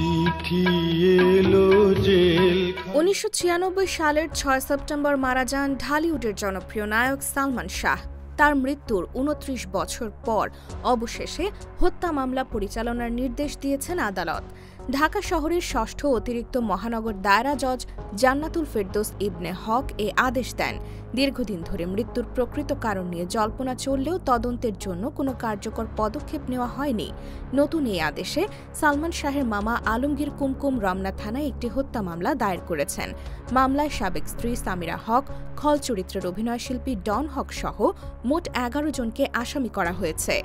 চিঠি এলো জেল 1996 সালের 6 সেপ্টেম্বর মারা যান ঢালিউডের জনপ্রিয় নায়ক সালমান শাহ। তার মৃত্যুর 29 বছর পর অবশেষে হত্যা মামলা পরিচালনার নির্দেশ দিয়েছেন আদালত। ঢাকা শহরের ষষ্ঠ অতিরিক্ত মহানগর দায়রা জজ জান্নাতুল ফেরদৌস ইবনে হক এ আদেশ দেন। দীর্ঘদিন ধরে মৃত্যুর প্রকৃত কারণ নিয়ে জল্পনা চললেও তদন্তের জন্য কোনো কার্যকর পদক্ষেপ নেওয়া হয়নি। নতুন এই আদেশে সালমান শাহের মামা আলমগীর কুমকুম রমনা থানায় একটি হত্যা মামলা দায়ের করেছেন। মামলায় সাবেক স্ত্রী সামিরা হক, খল চরিত্রের অভিনয়শিল্পী ডন হক সহ মোট 11 জনকে আসামি করা হয়েছে।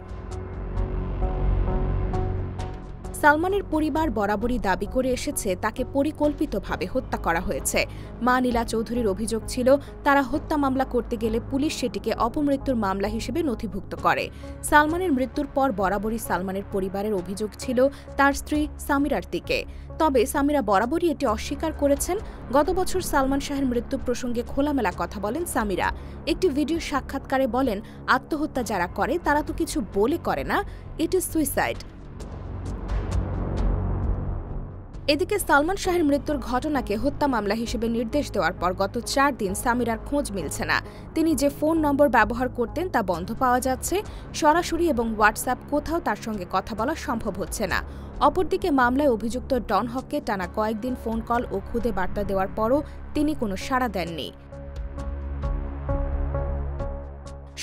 সালমানের পরিবার বরাবরই দাবি করে এসেছে তাকে পরিকল্পিতভাবে হত্যা করা হয়েছে। মা নীলা চৌধুরীর অভিযোগ ছিল, তারা হত্যা মামলা করতে গেলে পুলিশ সেটিকে অপমৃত্যুর মামলা হিসেবে নথিভুক্ত করে। সালমানের মৃত্যুর পর বরাবরই সালমানের পরিবারের অভিযোগ ছিল তার স্ত্রী সামিরার দিকে। তবে সামিরা বরাবরই এটি অস্বীকার করেছেন। গত বছর সালমান শাহের মৃত্যু প্রসঙ্গে খোলামেলা কথা বলেন সামিরা। একটি ভিডিও সাক্ষাৎকারে বলেন, আত্মহত্যা যারা করে তারা তো কিছু বলে করে না, ইট ইজ সুইসাইড। এদিকে সালমান শাহের মৃত্যুর ঘটনাকে হত্যা মামলা হিসেবে নির্দেশ দেওয়ার পর গত 4 দিন সামিরার খোঁজ মিলছে না। তিনি যে ফোন নম্বর ব্যবহার করতেন তা বন্ধ পাওয়া যাচ্ছে। সরাসরি এবং হোয়াটসঅ্যাপ কোথাও তার সঙ্গে কথা বলা সম্ভব হচ্ছে না। অপরদিকে মামলায় অভিযুক্ত ডন হককে টানা কয়েকদিন ফোন কল ও খুদে বার্তা দেওয়ার পরও তিনি কোনো সাড়া দেননি।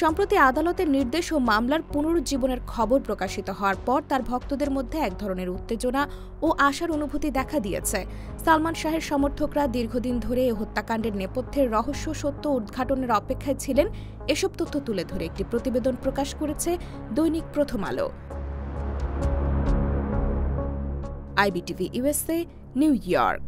সম্প্রতি আদালতের নির্দেশ ও মামলার পুনরুজ্জীবনের খবর প্রকাশিত হওয়ার পর তার ভক্তদের মধ্যে এক ধরনের উত্তেজনা ও আশার অনুভূতি দেখা দিয়েছে। সালমান শাহের সমর্থকরা দীর্ঘদিন ধরে এই হত্যাকাণ্ডের নেপথ্যের রহস্য সত্য উদ্ঘাটনের অপেক্ষায় ছিলেন। এসব তথ্য তুলে ধরে একটি প্রতিবেদন প্রকাশ করেছে দৈনিক প্রথম আলো। IBTV USA, new York.